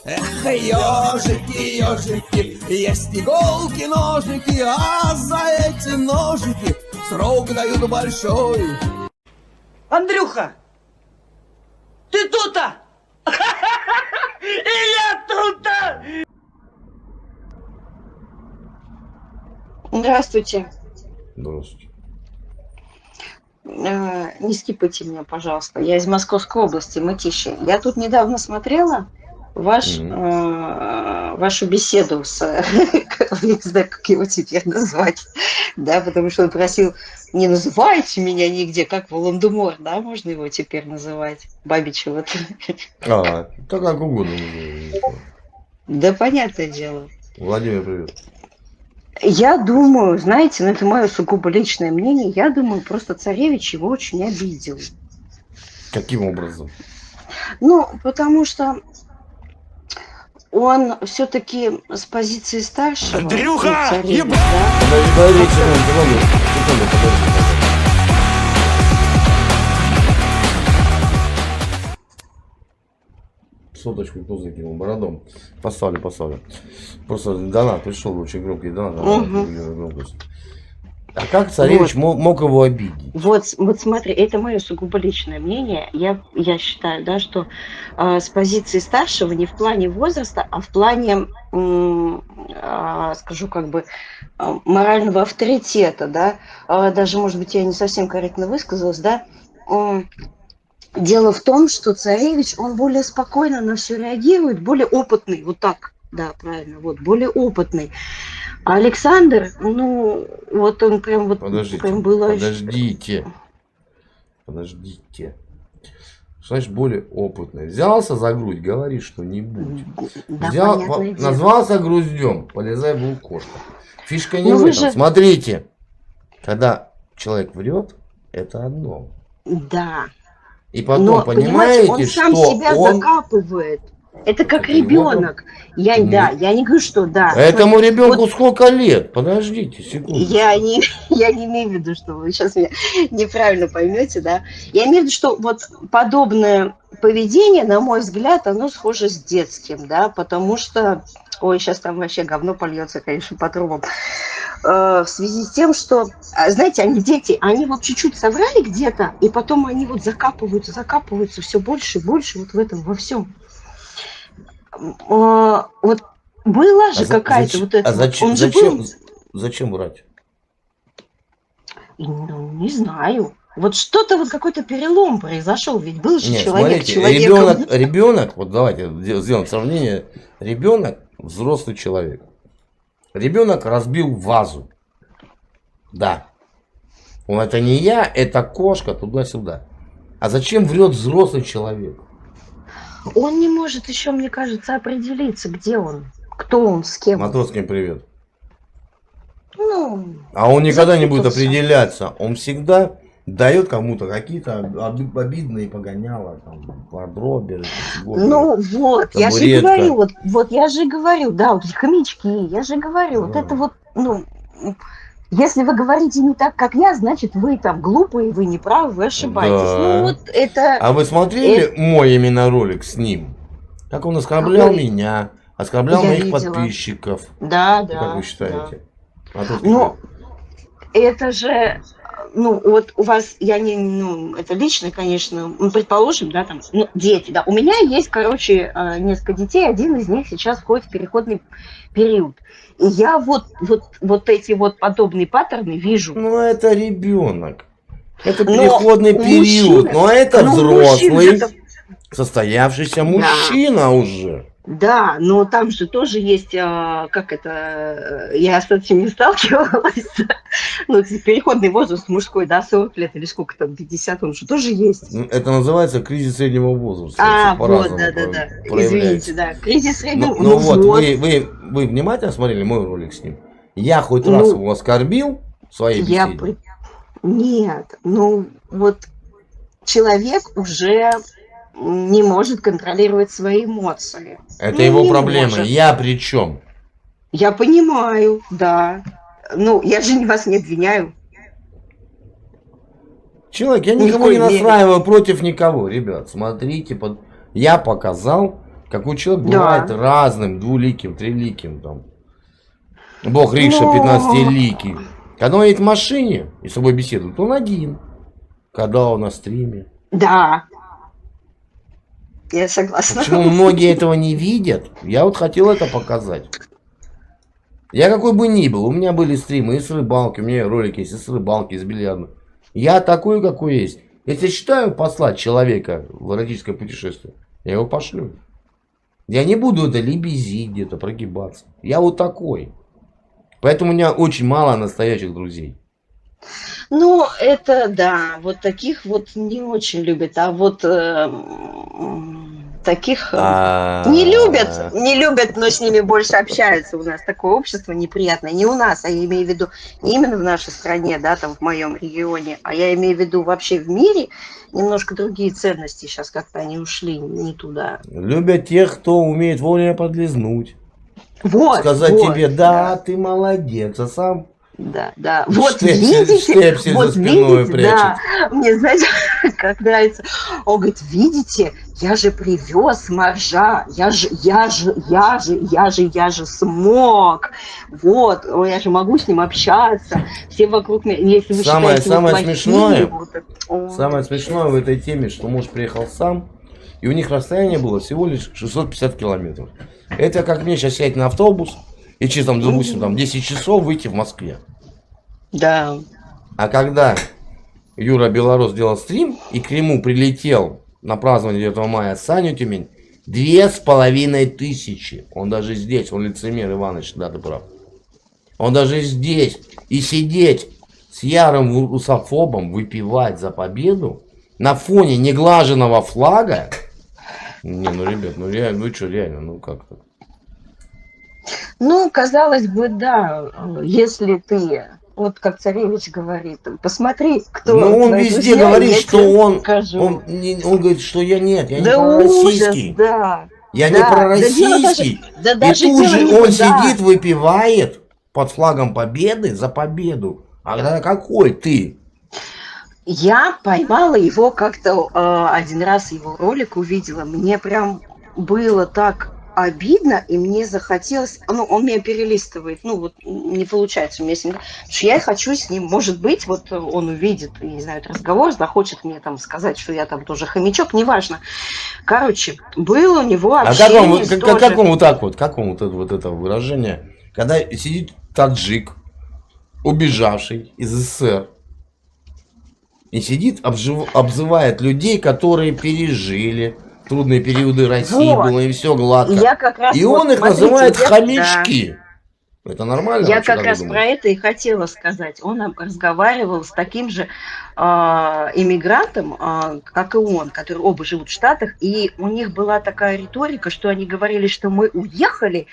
Эх, ежики, ежики, есть иголки, ножики, а за эти ножики срок дают большой. Андрюха, ты тут-то? И я тут-то! Здравствуйте. Здравствуйте. Не скипайте меня, пожалуйста. Я из Московской области, Мытищи. Я тут недавно смотрела вашу беседу с... Не знаю, как его теперь назвать. Да, потому что он просил, не называйте меня нигде, как Волан-де-Мор, да, можно его теперь называть? Бабича вот. Да как угодно. Да, понятное дело. Владимир, привет. Я думаю, знаете, ну это мое сугубо личное мнение, я думаю, просто царевич его очень обидел. Каким образом? Ну, потому что он все-таки с позиции старшего. Андрюха, ну, царевич, ебать! да? Подожди, секунду, подожди. Соточку кто закинул? Бородом. Поставлю. Просто донат пришел, очень громкий донат. Громкость. А как царевич мог его обидеть? Вот смотри, это мое сугубо личное мнение. Я считаю, да, что с позиции старшего не в плане возраста, а в плане, скажу, как бы морального авторитета, да. Даже, может быть, я не совсем корректно высказалась, да. Дело в том, что царевич, он более спокойно на все реагирует, более опытный, вот так, да, правильно, вот, более опытный. А Александр, ну, вот он прям вот... Подождите, прям было... подождите. Что значит более опытный? Взялся за грудь, говори что-нибудь. Да, назвался груздем, полезай в укошко. Фишка не Но в вы этом. же... Смотрите, когда человек врет, это одно. Да. И потом, но, понимаете, он сам что себя он... закапывает. Это как Это ребенок. Я не говорю, что да. Этому ребенку вот, сколько лет? Подождите секунду. Я не имею в виду, что вы сейчас меня неправильно поймете, да. Я имею в виду, что вот подобное поведение, на мой взгляд, оно схоже с детским, да, потому что... Ой, сейчас там вообще говно польется, конечно, по трубам. В связи с тем, что, знаете, дети, они вот чуть-чуть соврали где-то, и потом они вот закапываются все больше и больше вот в этом, во всем. Вот была же какая-то вот эта... Зачем врать? Ну, не знаю. Вот что-то, вот какой-то перелом произошел, ведь был же человек смотрите, человеком. ребенок, вот давайте сделаем сравнение, ребенок, взрослый человек. Ребенок разбил вазу. Да. Он это не я, это кошка, туда-сюда. А зачем врет взрослый человек? Он не может еще, мне кажется, определиться, где он, кто он, с кем. Матросским привет. Ну, а он никогда не будет определяться. Он всегда дает кому-то какие-то обидные погоняла, там, подробия. Ну вот, я же говорю, вот я же говорю, да, вот хомячки, я же говорю, вот это вот, ну, если вы говорите не так, как я, значит, вы там глупые, вы неправы, вы ошибаетесь. Да. Ну вот это... А вы смотрели мой именно ролик с ним? Как он оскорблял меня, оскорблял моих подписчиков. Да. Как вы считаете? Да. Ну, это же... Ну, вот у вас, это лично, конечно, предположим, да, там, дети, да. У меня есть, короче, несколько детей, один из них сейчас входит в переходный период. И я вот эти вот подобные паттерны вижу. Ну, это ребенок. Это переходный период. Но это взрослый, состоявшийся мужчина уже. Да, но там же тоже есть, я с этим не сталкивалась, ну, переходный возраст мужской, да, 40 лет или сколько там, 50, он же тоже есть. Это называется кризис среднего возраста. Вот, да, извините, да, кризис среднего возраста. Ну вот, вы внимательно смотрели мой ролик с ним? Я хоть раз его оскорбил в своей беседе? Нет, ну, вот человек уже... не может контролировать свои эмоции. Это его проблема. Я при чем? Я понимаю, да. Ну, я же вас не обвиняю. Человек, я никого не настраиваю против никого, ребят. Смотрите, я показал Какой человек Да. бывает разным, двуликим, триликим, там. Бог Риша, Ну. 15-ликий. Когда он едет в машине и с собой беседует, он один. Когда он на стриме. Да. Я согласна. Почему многие этого не видят? Я вот хотел это показать. Я какой бы ни был, у меня были стримы и с рыбалки, у меня ролики есть и с рыбалки, и с бильярда. Я такой, какой есть. Если считаю послать человека в эротическое путешествие, я его пошлю. Я не буду это лебезить где-то, прогибаться. Я вот такой. Поэтому у меня очень мало настоящих друзей. Ну, это да, вот таких вот не очень любят, а вот таких не любят, но с ними больше общаются. У нас такое общество неприятное. Не у нас, а я имею в виду не именно в нашей стране, да, там в моем регионе, а я имею в виду вообще в мире немножко другие ценности. Сейчас как-то они ушли не туда. Любят тех, кто умеет вовремя подлизнуть. Вот, Сказать вот, тебе, да, ты молодец, а сам да. Вот штепсель видите, вот за спиной видите, прячет. да. Мне, знаете, как нравится. Он говорит, видите, я же привез моржа, я же смог. Вот, я же могу с ним общаться. Все вокруг меня, если вы считаете, Самое вы плохие, смешное, вот это, ой. самое смешное в этой теме, что муж приехал сам, и у них расстояние было всего лишь 650 километров. Это как мне сейчас сядь на автобус и через, там, допустим, там, 10 часов выйти в Москве. Да. А когда Юра Белорус делал стрим, и к нему прилетел на празднование 9 мая Саню Тюмень, 2500. Он даже здесь, он лицемер, Иваныч, да, ты прав. Он даже здесь. И сидеть с ярым русофобом, выпивать за победу на фоне неглаженного флага. Не, ну, ребят, ну реально, ну что, реально, ну как так? Ну, казалось бы, да, если ты, вот как царевич говорит, посмотри, кто... Ну, он твои везде друзья, говорит, я что тебе он скажу. говорит, что я нет, я не Да пророссийский. ужас, да. Я Да, не да пророссийский. да И даже тут дело же не он туда. сидит, выпивает под флагом победы за победу. А тогда какой ты? Я поймала его как-то один раз, его ролик увидела. Мне прям было так обидно, и мне захотелось... Ну, он меня перелистывает. Ну, вот не получается у меня с ним. Потому что я хочу с ним, может быть, вот он увидит, я не знаю, этот разговор, захочет мне там сказать, что я там тоже хомячок, неважно. Короче, было у него А общение как он вот так вот, как он вот это выражение, когда сидит таджик, убежавший из СССР, и сидит, обзывает людей, которые пережили трудные периоды России, Вот. было и все гладко. Я как раз И вот, он их смотрите, называет я- хомячки. Это нормально? Я вообще, как как вы раз думаете? про это и хотела сказать. Он разговаривал с таким же иммигрантом, как и он, которые оба живут в Штатах, и у них была такая риторика, что они говорили, что мы уехали,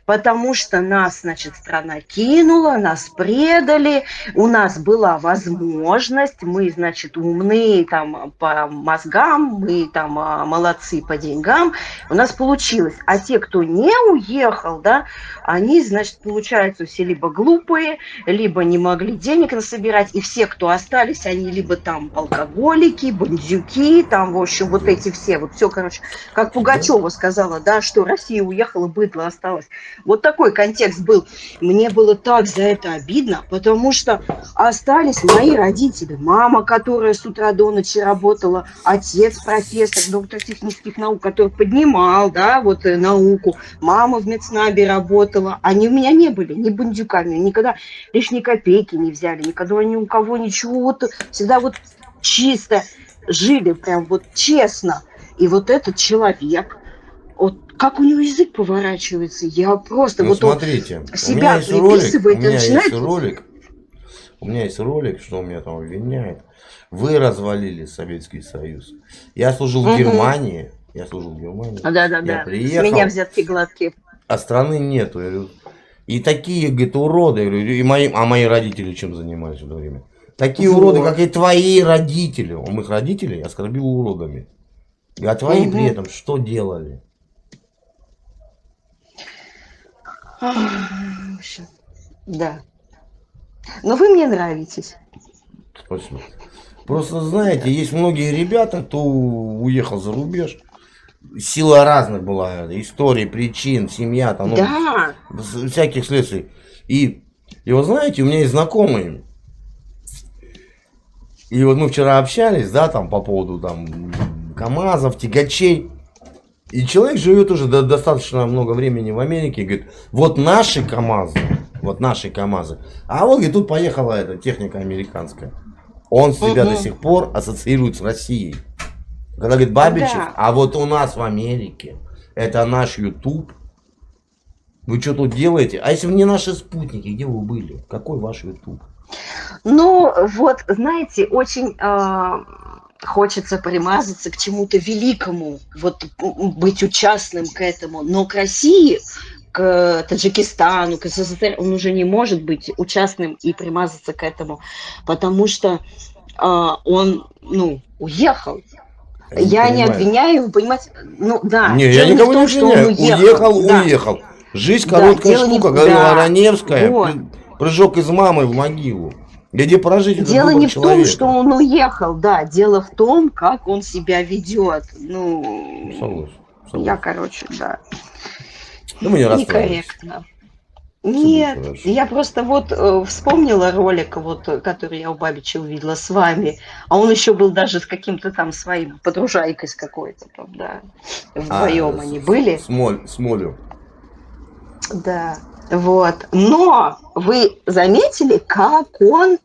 потому что нас, значит, страна кинула, нас предали, у нас была возможность, мы, значит, умные там по мозгам, мы там молодцы по деньгам, у нас получилось. А те, кто не уехал, да, они, значит, получается, все либо глупые, либо не могли денег насобирать, и все, кто остались, они либо там алкоголики, бандюки, там, в общем, вот эти все, вот все, короче, как Пугачева сказала, да, что Россия уехала, быдло осталось. Вот такой контекст был. Мне было так за это обидно, потому что остались мои родители, мама, которая с утра до ночи работала, отец профессор, доктор технических наук, который поднимал, да, вот науку, мама в медснабе работала, они у меня не были ни бандюками, никогда лишней копейки не взяли, никогда ни у кого ничего, вот всегда вот чисто жили, прям вот честно. И вот этот человек, вот как у него язык поворачивается, я просто Ну, вот смотрите, он у себя меня есть ролик, приписывает и начинает... у меня есть ролик, что он меня там обвиняет. Вы развалили Советский Союз. Я служил в Германии. Я Да-да-да, Я с приехал, меня взятки гладкие. а страны нету. Я говорю, и такие, говорит, уроды. Я говорю, а мои родители чем занимались в это время? Такие Вот. уроды, как и твои родители. Он их родителей оскорбил уродами. А твои при этом что делали? Да. Но вы мне нравитесь. Спасибо. Просто знаете, есть многие ребята, кто уехал за рубеж, сила разных была, историй, причин, семья, там, ну, Да. всяких следствий. И вы знаете, у меня есть знакомые, и вот мы вчера общались, да, там, по поводу, там, КамАЗов, тягачей. И человек живет уже достаточно много времени в Америке, и говорит, вот наши КамАЗы, а вот, говорит, тут поехала эта техника американская. Он себя до сих пор ассоциирует с Россией. Когда говорит, Бабичев, Да. а вот у нас в Америке, это наш YouTube. Вы что тут делаете? А если бы не наши спутники, где вы были? Какой ваш YouTube? Ну, вот, знаете, очень хочется примазаться к чему-то великому, вот быть участным к этому, но к России, к Таджикистану, к СССР он уже не может быть участным и примазаться к этому, потому что он, ну, уехал. Я не понимаю. обвиняю его, понимаете, ну да. Не, дело я никого в не том, что он обвиняю. Уехал. Жизнь Да, короткая дело не- штука, говорила да, Раневская. вот. Прыжок из мамы в могилу. Где прожить этот Дело выбор не в том, человека. что он уехал, да, дело в том, как он себя ведет. Ну, Согласен. я, короче, да, Ну, мы не расстраиваемся. некорректно. Нет, хорошо. я просто вот вспомнила ролик, вот, который я у Бабича увидела с вами, а он еще был даже с каким-то там своим подружайкой с какой-то там, да, вдвоем они были. Смолю. Да, вот. Но вы заметили, как он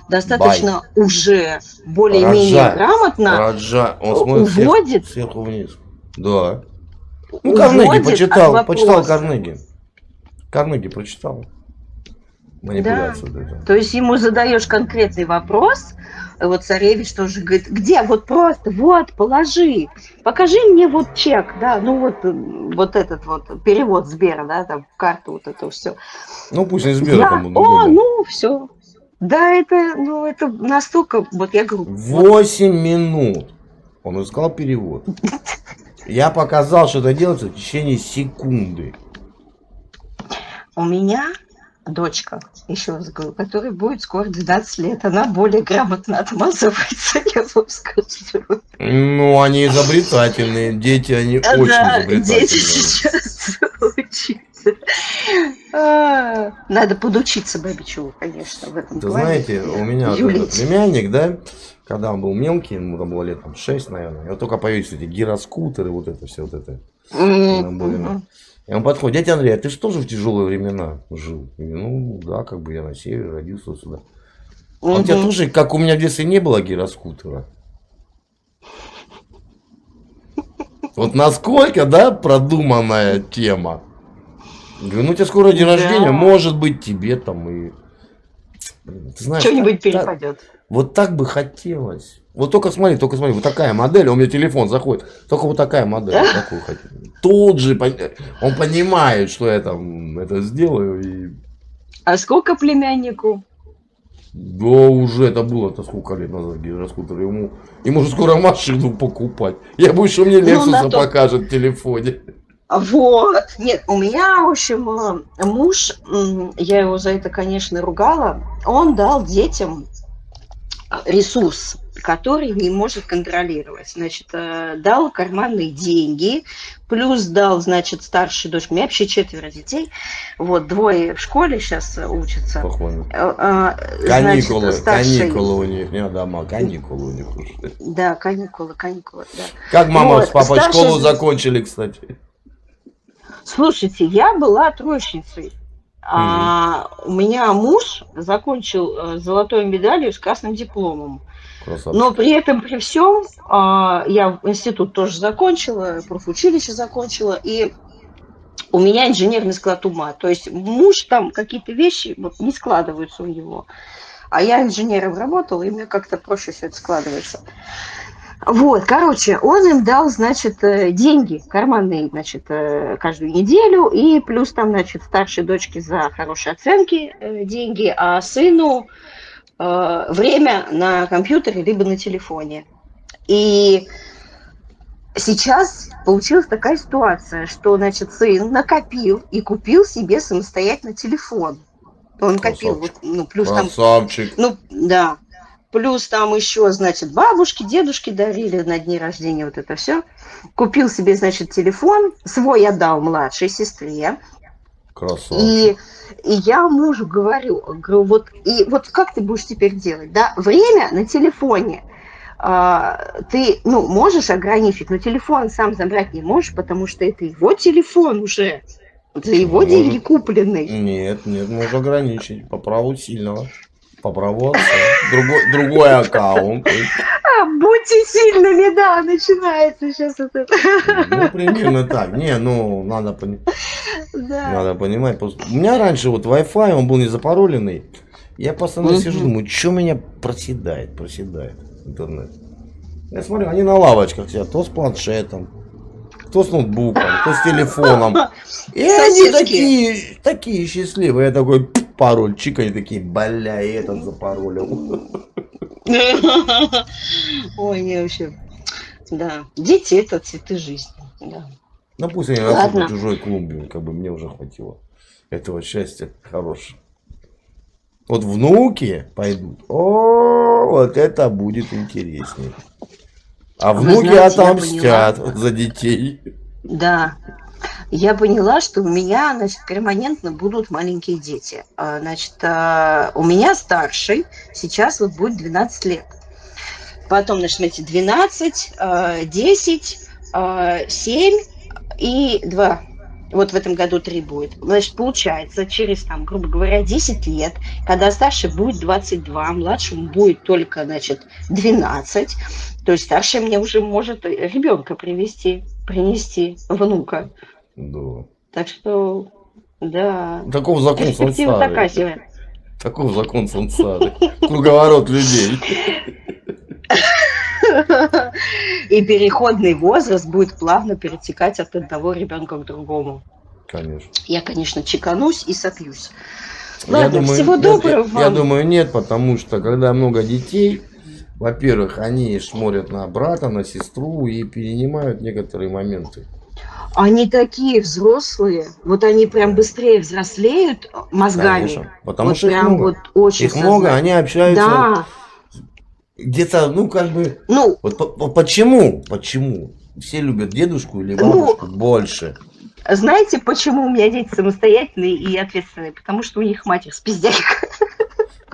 достаточно уже более-менее Раджа. грамотно Раджа. Он смотрит уводит, сверху вниз. Да. Ну, уводит Карнеги от почитал вопроса. Карнеги. Карнеги прочитал. Манипуляцию. Да. То есть ему задаешь конкретный вопрос, вот царевич тоже говорит, где, вот просто, вот, положи, покажи мне вот чек, да, ну вот этот вот перевод Сбера, да, там, карту, вот это все. Ну, пусть не Сбера там. Ну, все. Да, это настолько, вот я говорю. 8 минут. Он искал перевод. Я показал, что это делается в течение секунды. У меня дочка, еще раз говорю, которой будет скоро 12 лет, она более грамотно отмазывается, я вам скажу. Ну, они изобретательные. Дети, они очень Да, изобретательные. дети сейчас учатся. Надо подучиться Бабичеву, конечно, в этом Ты плане. знаете, у меня вот этот племянник, да, когда он был мелкий, ему там было лет там, 6, наверное, и вот только появились эти гироскутеры, вот это все, вот это. И он подходит, дядя Андрей, а ты же тоже в тяжелые времена жил? Я говорю, ну да, как бы я на севере родился сюда. А у тебя тоже, как у меня в детстве не было гироскутера? Вот насколько, да, продуманная тема. Говорю, ну у тебя скоро день рождения, может быть тебе там и... Ты знаешь, что-нибудь перепадет. Вот так бы хотелось. Вот только смотри, вот такая модель, у меня телефон заходит, только вот такая модель, такую хотел. Тут же он понимает, что я там это сделаю. И... А сколько племяннику? Да уже это было-то сколько лет назад гироскутер. Ему же скоро машину покупать. Я боюсь, что мне Лексуса покажет в телефоне. Вот. Нет, у меня, в общем, муж, я его за это, конечно, ругала, он дал детям ресурс, который не может контролировать. Значит, дал карманные деньги, плюс дал, значит, старшей дочке. У меня вообще 4 детей. Вот, 2 в школе сейчас учатся. Похвально. Каникулы, каникулы у них, не дома, каникулы у них уже. Да, каникулы, да. Как мама вот, с папой старший... школу закончили, кстати? Слушайте, я была троечницей. У меня муж закончил золотой медалью с красным дипломом. Красавчик. Но при этом, при всем, я институт тоже закончила, профучилище закончила, и у меня инженерный склад ума. То есть муж там какие-то вещи вот, не складываются у него. А я инженером работала, и мне как-то проще все это складывается. Вот, короче, он им дал, значит, деньги карманные, значит, каждую неделю, и плюс там, значит, старшей дочке за хорошие оценки деньги, а сыну время на компьютере либо на телефоне. И сейчас получилась такая ситуация, что, значит, сын накопил и купил себе самостоятельно телефон. Он копил, вот, ну, плюс красавчик. там... Ну, да. плюс там еще, значит, бабушки, дедушки дарили на дни рождения, вот это все. Купил себе, значит, телефон, свой отдал младшей сестре. Красавчик. И я мужу говорю, вот, и вот как ты будешь теперь делать, да? Время на телефоне ты, ну, можешь ограничить, но телефон сам забрать не можешь, потому что это его телефон уже, за его деньги купленный. Нет, можно ограничить по праву сильного. По праву отца. Другой аккаунт. Будьте сильными, да, начинается сейчас это. Ну, примерно так. Не, ну, надо понимать. У меня раньше вот Wi-Fi, он был не запароленный. Я постоянно сижу, думаю, что меня проседает интернет. Я смотрю, они на лавочках сидят, то с планшетом, кто с ноутбуком, кто с телефоном. И они такие счастливые. Я такой, пароль, чик, они такие, бля, и этот запаролил. Ой, не вообще. Да. Дети это цветы жизни. Да. Ну пусть они растут в чужой клумбе, как бы мне уже хватило этого счастья хорошего. Вот внуки пойдут. О, вот это будет интереснее. А внуки отомстят за детей. Да. Я поняла, что у меня, значит, перманентно будут маленькие дети. Значит, у меня старший сейчас вот будет 12 лет. Потом, значит, смотрите, 12, 10, 7 и 2. Вот в этом году 3 будет. Значит, получается, через, там, грубо говоря, 10 лет, когда старший будет 22, младшему будет только, значит, 12, то есть старший мне уже может ребенка принести внука. Да. Так что, да. Таков закон Перспектива такая сансары. себе. Таков закон сансары. Круговорот людей. И переходный возраст будет плавно перетекать от одного ребенка к другому. Конечно. Я, конечно, чеканусь и сопьюсь. Ладно, всего доброго вам. Я думаю, нет, потому что когда много детей, во-первых, они смотрят на брата, на сестру и перенимают некоторые моменты. Они такие взрослые, вот они прям быстрее взрослеют мозгами. Конечно, потому вот что их прям много. Вот очень их много, они общаются. Да. Где-то, ну, как бы, ну, вот почему все любят дедушку или бабушку больше? Знаете, почему у меня дети самостоятельные и ответственные? Потому что у них мать спиздяйка.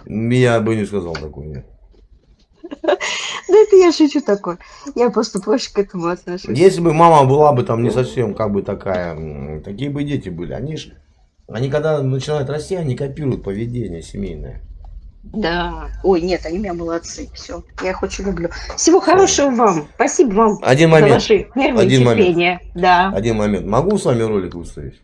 Я бы не сказал такое, нет. Да это я шучу такое. Я просто проще к этому отношусь. Если бы мама была бы там не совсем как бы такая, такие бы дети были. Они когда начинают расти, они копируют поведение семейное. Да. Ой, нет, они у меня молодцы. Все, я их очень люблю. Всего хорошего вам. Спасибо вам за ваши нервы и терпение. Да. Один момент. Могу с вами ролик выставить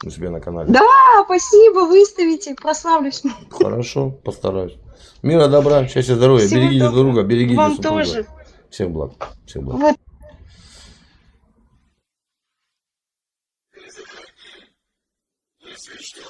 у себя на канале? Да, спасибо, выставите, прославлюсь. Хорошо, постараюсь. Мира, добра, счастья, здоровья. Всего Берегите друг друга, берегите вам супруга. тоже. Всем благ. Всем благ. Вот. Если что.